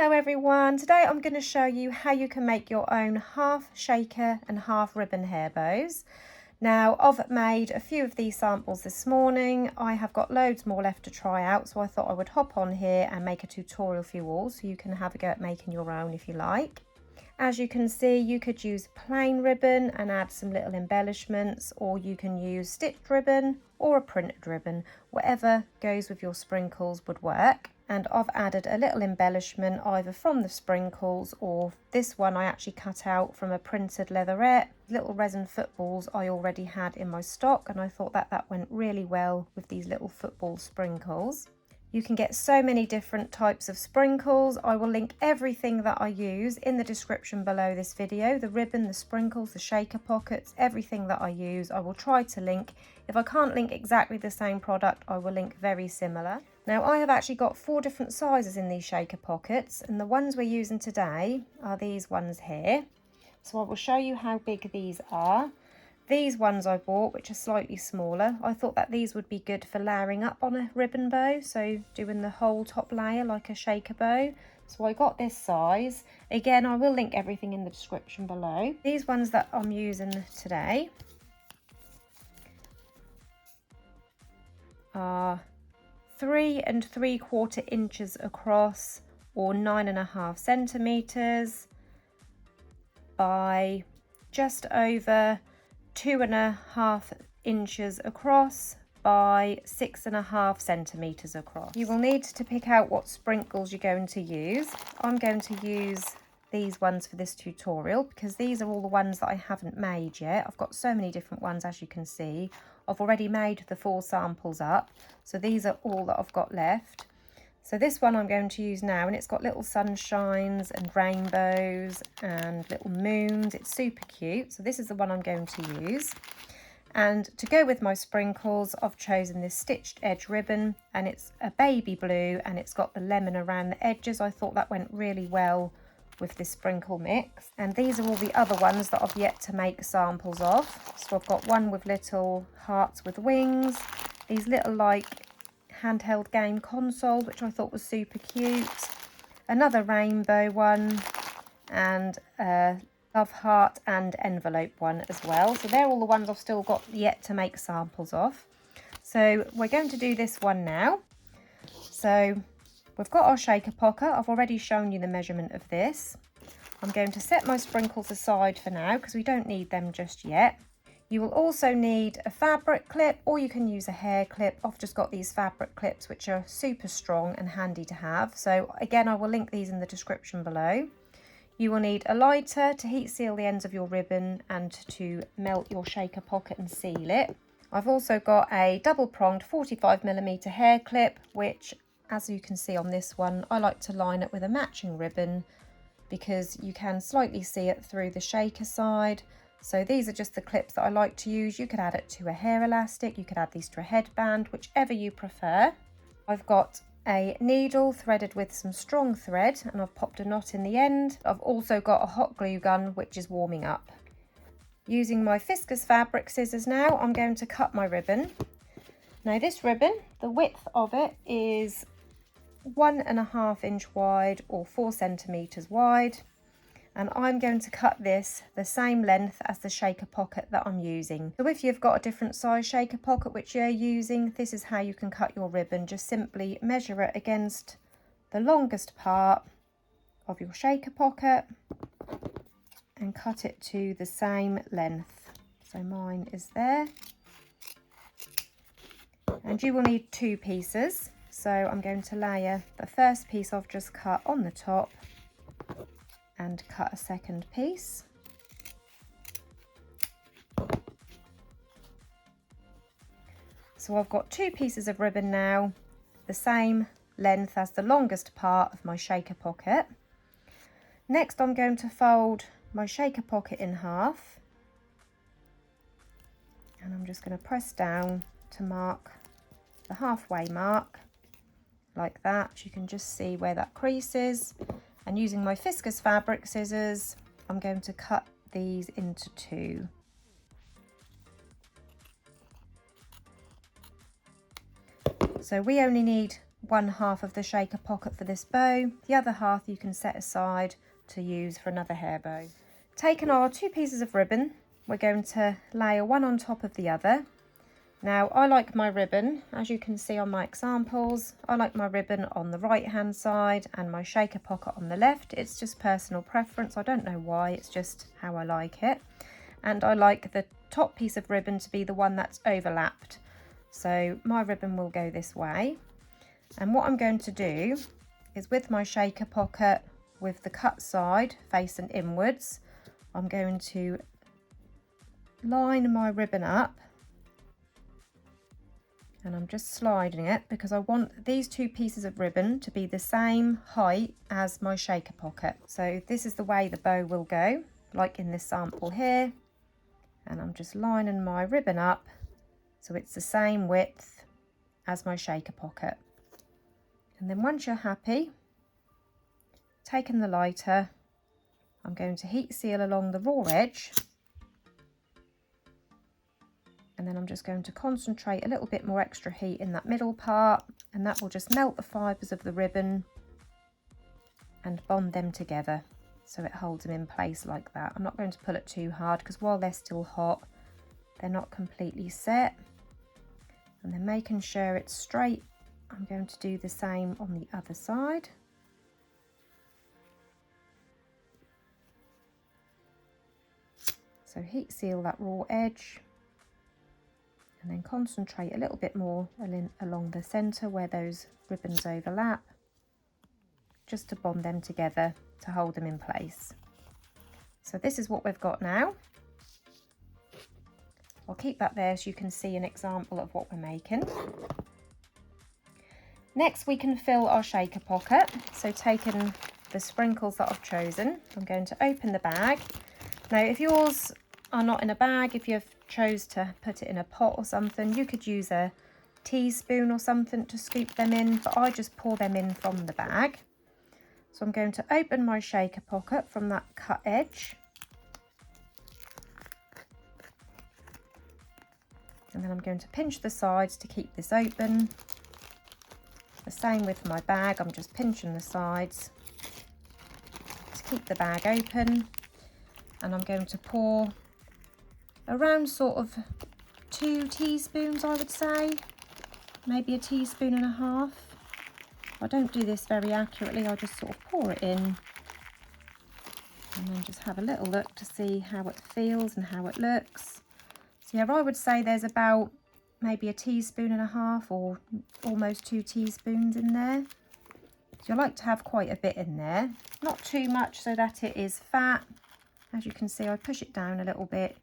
Hello everyone, today I'm going to show you how you can make your own half shaker and half ribbon hair bows. Now I've made a few of these samples this morning. I have got loads more left to try out, so I thought I would hop on here and make a tutorial for you all so you can have a go at making your own if you like. As you can see, you could use plain ribbon and add some little embellishments, or you can use stitched ribbon or a printed ribbon. Whatever goes with your sprinkles would work. And I've added a little embellishment either from the sprinkles, or this one I actually cut out from a printed leatherette. Little resin footballs I already had in my stock, and I thought that went really well with these little football sprinkles. You can get so many different types of sprinkles. I will link everything that I use in the description below this video. The ribbon, the sprinkles, the shaker pockets, everything that I use, I will try to link. If I can't link exactly the same product, I will link very similar. Now I have actually got 4 different sizes in these shaker pockets, and the ones we're using today are these ones here. So I will show you how big these are. These ones I bought, which are slightly smaller, I thought that these would be good for layering up on a ribbon bow, so doing the whole top layer like a shaker bow. So I got this size. Again, I will link everything in the description below. These ones that I'm using today are 3 3/4 inches across, or 9.5 centimeters, by just over 2.5 inches across by 6.5 centimeters across. You will need to pick out what sprinkles you're going to use. I'm going to use these ones for this tutorial because these are all the ones that I haven't made yet. I've got so many different ones, as you can see. I've already made the 4 samples up, so these are all that I've got left. So this one I'm going to use now, and it's got little sunshines and rainbows and little moons. It's super cute. So this is the one I'm going to use. And to go with my sprinkles, I've chosen this stitched edge ribbon, and it's a baby blue, and it's got the lemon around the edges. I thought that went really well with this sprinkle mix. And these are all the other ones that I've yet to make samples of. So I've got one with little hearts with wings, these little like handheld game consoles, which I thought was super cute, another rainbow one, and a love heart and envelope one as well. So they're all the ones I've still got yet to make samples of. So we're going to do this one now. So we've got our shaker pocket. I've already shown you the measurement of this. I'm going to set my sprinkles aside for now because we don't need them just yet. You will also need a fabric clip, or you can use a hair clip. I've just got these fabric clips which are super strong and handy to have. So again, I will link these in the description below. You will need a lighter to heat seal the ends of your ribbon and to melt your shaker pocket and seal it. I've also got a double pronged 45mm hair clip, which, as you can see on this one, I like to line it with a matching ribbon because you can slightly see it through the shaker side. So these are just the clips that I like to use. You could add it to a hair elastic, you could add these to a headband, whichever you prefer. I've got a needle threaded with some strong thread, and I've popped a knot in the end. I've also got a hot glue gun which is warming up. Using my viscose fabric scissors now, I'm going to cut my ribbon. Now this ribbon, the width of it is 1.5 inch wide, or 4 centimeters wide. And I'm going to cut this the same length as the shaker pocket that I'm using. So if you've got a different size shaker pocket which you're using, this is how you can cut your ribbon. Just simply measure it against the longest part of your shaker pocket and cut it to the same length. So mine is there. And you will need 2 pieces. So I'm going to layer the first piece I've just cut on the top and cut a second piece. So I've got 2 pieces of ribbon now, the same length as the longest part of my shaker pocket. Next I'm going to fold my shaker pocket in half, and I'm just going to press down to mark the halfway mark like that. You can just see where that crease is. And using my viscose fabric scissors, I'm going to cut these into 2. So we only need one half of the shaker pocket for this bow. The other half you can set aside to use for another hair bow. Taking our 2 pieces of ribbon, we're going to layer one on top of the other. Now I like my ribbon, as you can see on my examples, I like my ribbon on the right hand side and my shaker pocket on the left. It's just personal preference, I don't know why, it's just how I like it. And I like the top piece of ribbon to be the one that's overlapped. So my ribbon will go this way. And what I'm going to do is, with my shaker pocket with the cut side facing inwards, I'm going to line my ribbon up. And I'm just sliding it because I want these 2 pieces of ribbon to be the same height as my shaker pocket. So this is the way the bow will go, like in this sample here. And I'm just lining my ribbon up so it's the same width as my shaker pocket. And then once you're happy, taking the lighter, I'm going to heat seal along the raw edge. And then I'm just going to concentrate a little bit more extra heat in that middle part, and that will just melt the fibres of the ribbon and bond them together so it holds them in place like that. I'm not going to pull it too hard because while they're still hot, they're not completely set. And then making sure it's straight, I'm going to do the same on the other side. So heat seal that raw edge. And then concentrate a little bit more along the centre where those ribbons overlap, just to bond them together to hold them in place. So this is what we've got now. I'll keep that there so you can see an example of what we're making. Next we can fill our shaker pocket. So taking the sprinkles that I've chosen, I'm going to open the bag. Now if yours are not in a bag, if you've chose to put it in a pot or something, you could use a teaspoon or something to scoop them in, but I just pour them in from the bag. So I'm going to open my shaker pocket from that cut edge, and then I'm going to pinch the sides to keep this open. The same with my bag, I'm just pinching the sides to keep the bag open, and I'm going to pour around sort of 2 teaspoons, I would say, maybe 1.5 teaspoons. I don't do this very accurately, I just sort of pour it in and then just have a little look to see how it feels and how it looks. So yeah, I would say there's about maybe 1.5 teaspoons or almost 2 teaspoons in there. So I like to have quite a bit in there, not too much so that it is fat. As you can see, I push it down a little bit.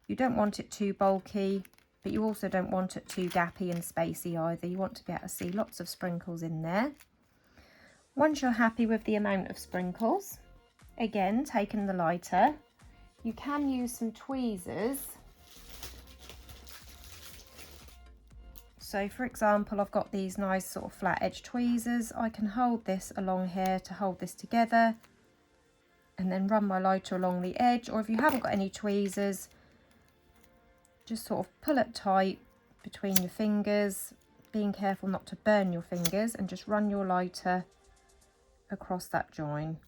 You don't want it too bulky, but you also don't want it too gappy and spacey either. You want to be able to see lots of sprinkles in there. Once you're happy with the amount of sprinkles, again, taking the lighter, you can use some tweezers. So for example, I've got these nice sort of flat edge tweezers. I can hold this along here to hold this together and then run my lighter along the edge, or if you haven't got any tweezers, just sort of pull it tight between your fingers, being careful not to burn your fingers, and just run your lighter across that join.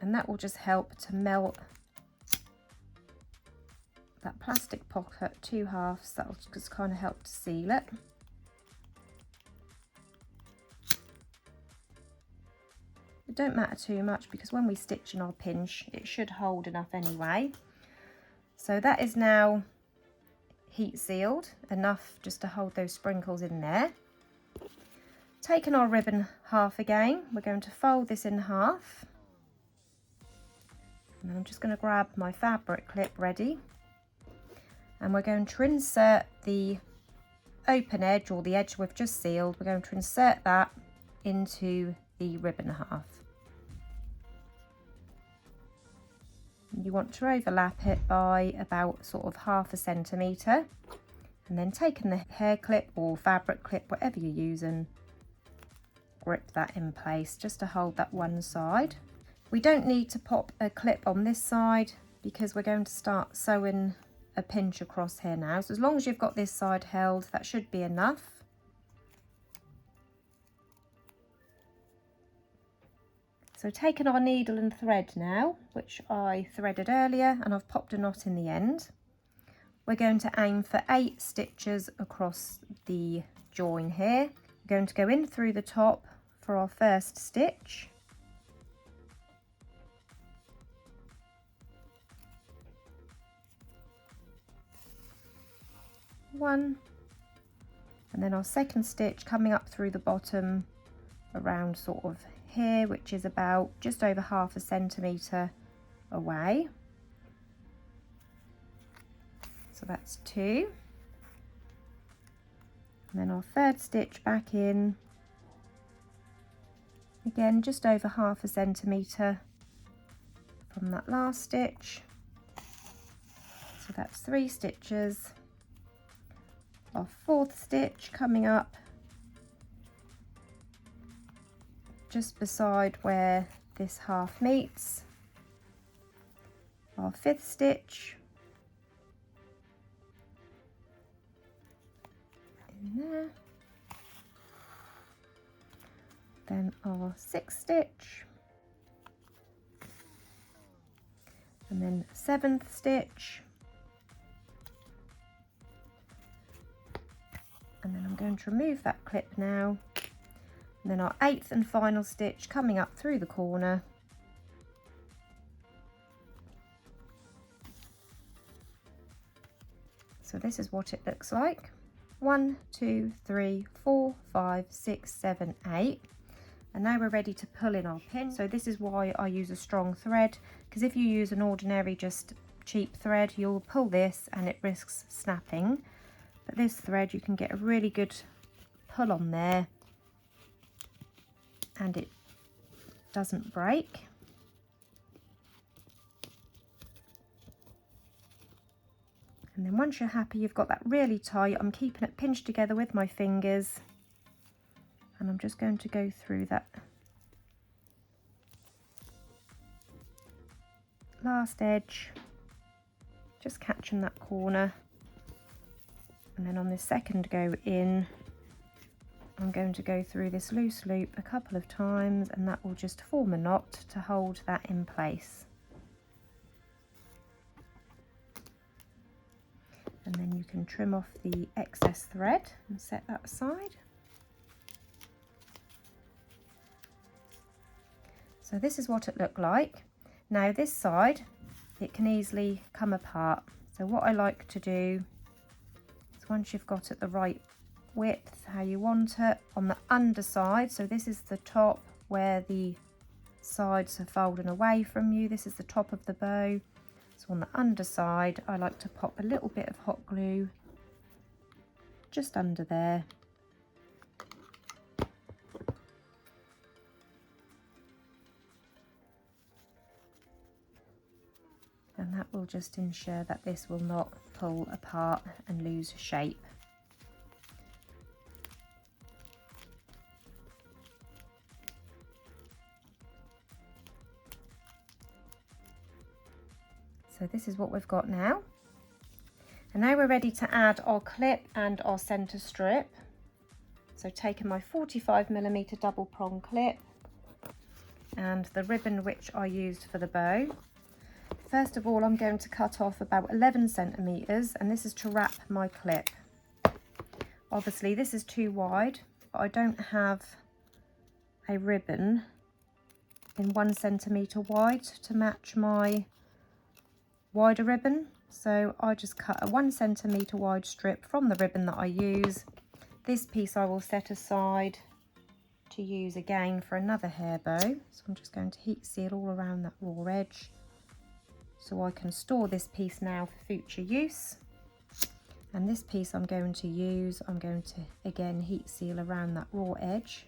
And that will just help to melt that plastic pocket 2 halves. That will just kind of help to seal it. It don't matter too much because when we stitch in our pinch, it should hold enough anyway. So that is now heat sealed, enough just to hold those sprinkles in there. Taking our ribbon half again, we're going to fold this in half. And then I'm just going to grab my fabric clip ready. And we're going to insert the open edge, or the edge we've just sealed, we're going to insert that into the ribbon half. You want to overlap it by about sort of 1/2 centimetre, and then taking the hair clip or fabric clip, whatever you're using, grip that in place just to hold that one side. We don't need to pop a clip on this side because we're going to start sewing a pinch across here now. So as long as you've got this side held, that should be enough. So taking our needle and thread now, which I threaded earlier, and I've popped a knot in the end. We're going to aim for 8 stitches across the join here. We're going to go in through the top for our first stitch. One, and then our second stitch coming up through the bottom around sort of here, which is about just over 1/2 centimetre away. So that's 2. And then our third stitch back in, again just over 1/2 centimetre from that last stitch. So that's 3 stitches. Our fourth stitch coming up just beside where this half meets. Our fifth stitch in there. Then our sixth stitch. And then 7th stitch. And then I'm going to remove that clip now. And then our 8th and final stitch coming up through the corner. So this is what it looks like. 1, 2, 3, 4, 5, 6, 7, 8. And now we're ready to pull in our pin. So this is why I use a strong thread, because if you use an ordinary just cheap thread, you'll pull this and it risks snapping. But this thread, you can get a really good pull on there and it doesn't break. And then once you're happy you've got that really tight, I'm keeping it pinched together with my fingers, and I'm just going to go through that last edge, just catching that corner. And then on this second go in, I'm going to go through this loose loop a couple of times, and that will just form a knot to hold that in place. And then you can trim off the excess thread and set that aside. So this is what it looked like. Now this side, it can easily come apart. So what I like to do, once you've got it the right width, how you want it, on the underside, so this is the top where the sides are folding away from you, this is the top of the bow. So on the underside, I like to pop a little bit of hot glue just under there. And that will just ensure that this will not pull apart and lose shape. So this is what we've got now. And now we're ready to add our clip and our centre strip. So taking my 45mm double prong clip and the ribbon which I used for the bow. First of all, I'm going to cut off about 11 centimetres, and this is to wrap my clip. Obviously this is too wide, but I don't have a ribbon in 1 centimetre wide to match my wider ribbon. So I just cut a 1 centimetre wide strip from the ribbon that I use. This piece I will set aside to use again for another hair bow. So I'm just going to heat seal all around that raw edge, so I can store this piece now for future use. And this piece I'm going to use, I'm going to again heat seal around that raw edge.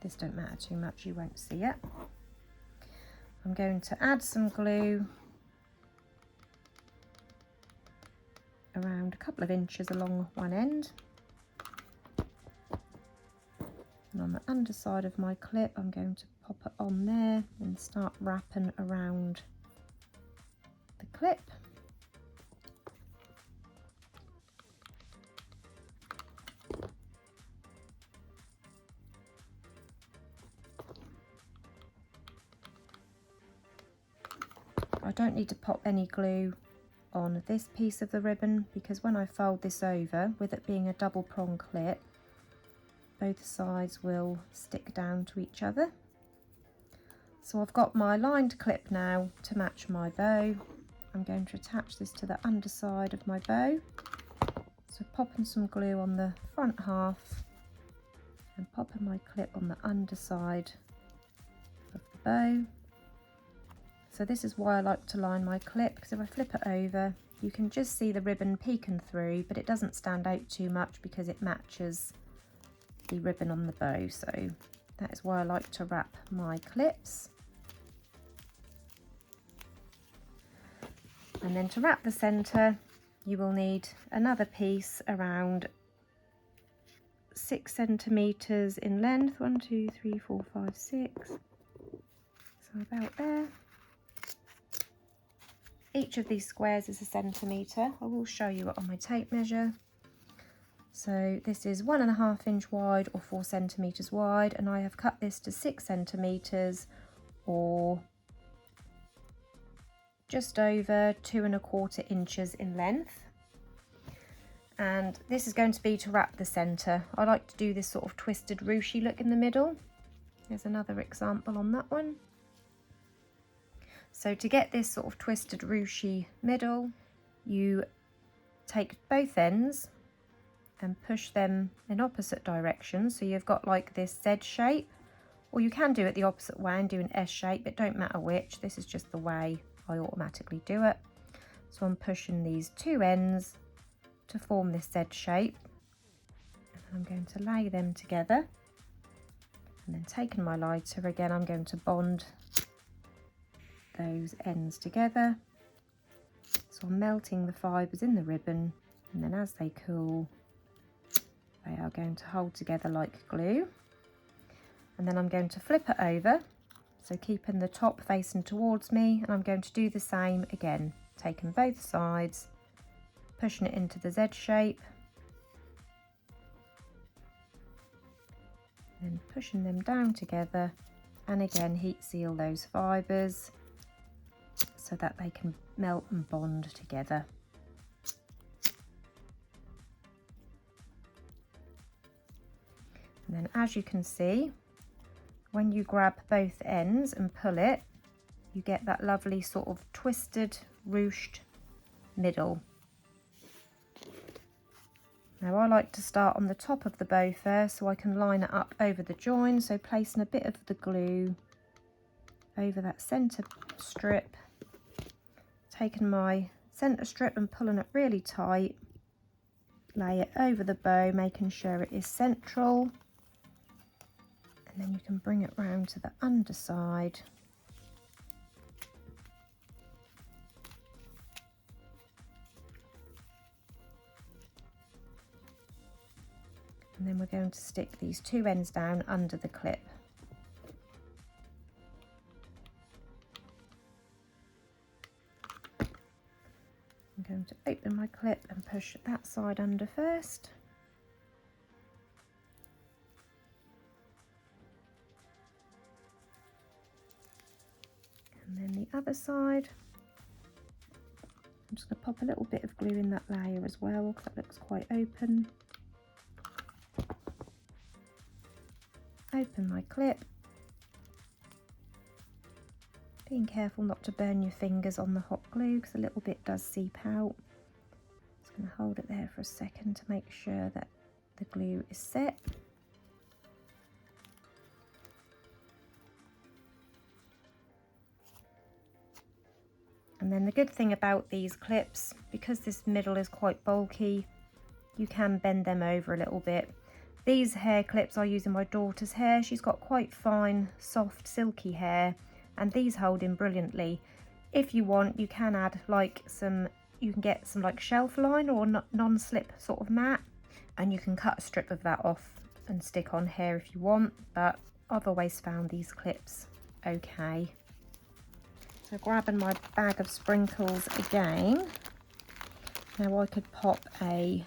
This don't matter too much, you won't see it. I'm going to add some glue around a couple of inches along one end. And on the underside of my clip, I'm going to pop it on there and start wrapping around the clip. I don't need to pop any glue on this piece of the ribbon, because when I fold this over, with it being a double prong clip, both sides will stick down to each other. So I've got my lined clip now to match my bow. I'm going to attach this to the underside of my bow. So popping some glue on the front half and popping my clip on the underside of the bow. So this is why I like to line my clip, because if I flip it over, you can just see the ribbon peeking through, but it doesn't stand out too much because it matches the ribbon on the bow. So that is why I like to wrap my clips. And then to wrap the centre, you will need another piece around 6 centimetres in length. 1, 2, 3, 4, 5, 6. So about there. Each of these squares is a centimetre. I will show you it on my tape measure. So this is 1.5 inch wide or 4 centimetres wide, and I have cut this to 6 centimetres or just over 2¼ inches in length. And this is going to be to wrap the centre. I like to do this sort of twisted ruchy look in the middle. There's another example on that one. So to get this sort of twisted ruchy middle, you take both ends and push them in opposite directions. So you've got like this Z shape, or you can do it the opposite way and do an S shape. It don't matter which. This is just the way I automatically do it. So I'm pushing these two ends to form this Z shape. And I'm going to lay them together. And then taking my lighter again, I'm going to bond those ends together. So I'm melting the fibres in the ribbon, and then as they cool, they are going to hold together like glue. And then I'm going to flip it over, so keeping the top facing towards me, and I'm going to do the same again, taking both sides, pushing it into the Z shape, and pushing them down together, and again heat seal those fibres so that they can melt and bond together. And then as you can see, when you grab both ends and pull it, you get that lovely sort of twisted, ruched middle. Now I like to start on the top of the bow first so I can line it up over the join, so placing a bit of the glue over that centre strip, taking my centre strip and pulling it really tight, lay it over the bow, making sure it is central, and then you can bring it round to the underside. And then we're going to stick these two ends down under the clip. I'm going to open my clip and push that side under first. And then the other side. I'm just going to pop a little bit of glue in that layer as well, because that looks quite open. Open my clip. Being careful not to burn your fingers on the hot glue, because a little bit does seep out. Just going to hold it there for a second to make sure that the glue is set. And then the good thing about these clips, because this middle is quite bulky, you can bend them over a little bit. These hair clips I use in my daughter's hair. She's got quite fine, soft, silky hair, and these hold in brilliantly. If you want, you can add like you can get some like shelf line or non-slip sort of mat, and you can cut a strip of that off and stick on hair if you want, but I've always found these clips okay. So grabbing my bag of sprinkles again. Now I could pop a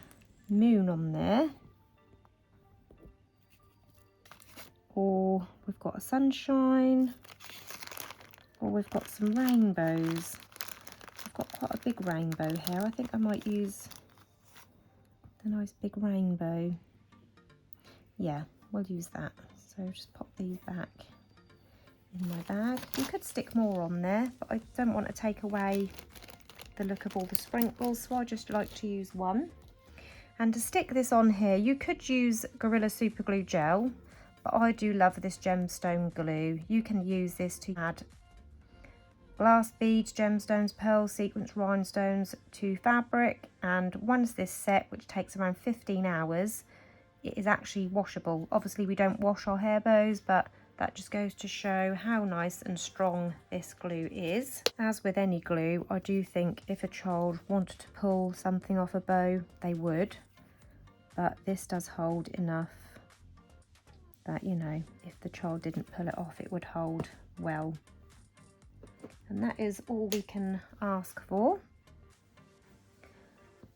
moon on there, or we've got a sunshine, or we've got some rainbows. got a big rainbow here. I think I might use the nice big rainbow. Yeah, we'll use that. So just pop these back in my bag. You could stick more on there, but I don't want to take away the look of all the sprinkles, so I just like to use one. And to stick this on here, you could use Gorilla Super Glue Gel, but I do love this gemstone glue. You can use this to add glass beads, gemstones, pearls, sequins, rhinestones to fabric, and once this set, which takes around 15 hours, it is actually washable. Obviously we don't wash our hair bows, but that just goes to show how nice and strong this glue is. As with any glue, I do think if a child wanted to pull something off a bow, they would, but this does hold enough that, you know, if the child didn't pull it off, it would hold well. And that is all we can ask for.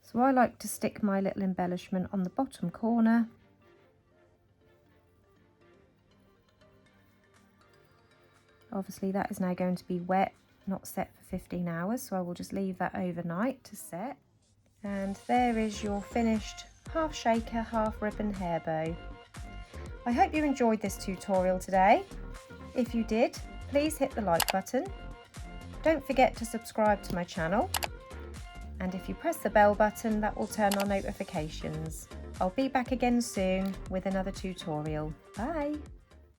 So I like to stick my little embellishment on the bottom corner. Obviously that is now going to be wet, not set for 15 hours, so I will just leave that overnight to set. And there is your finished half shaker, half ribbon hair bow. I hope you enjoyed this tutorial today. If you did, please hit the like button. Don't forget to subscribe to my channel. And if you press the bell button, that will turn on notifications. I'll be back again soon with another tutorial. Bye!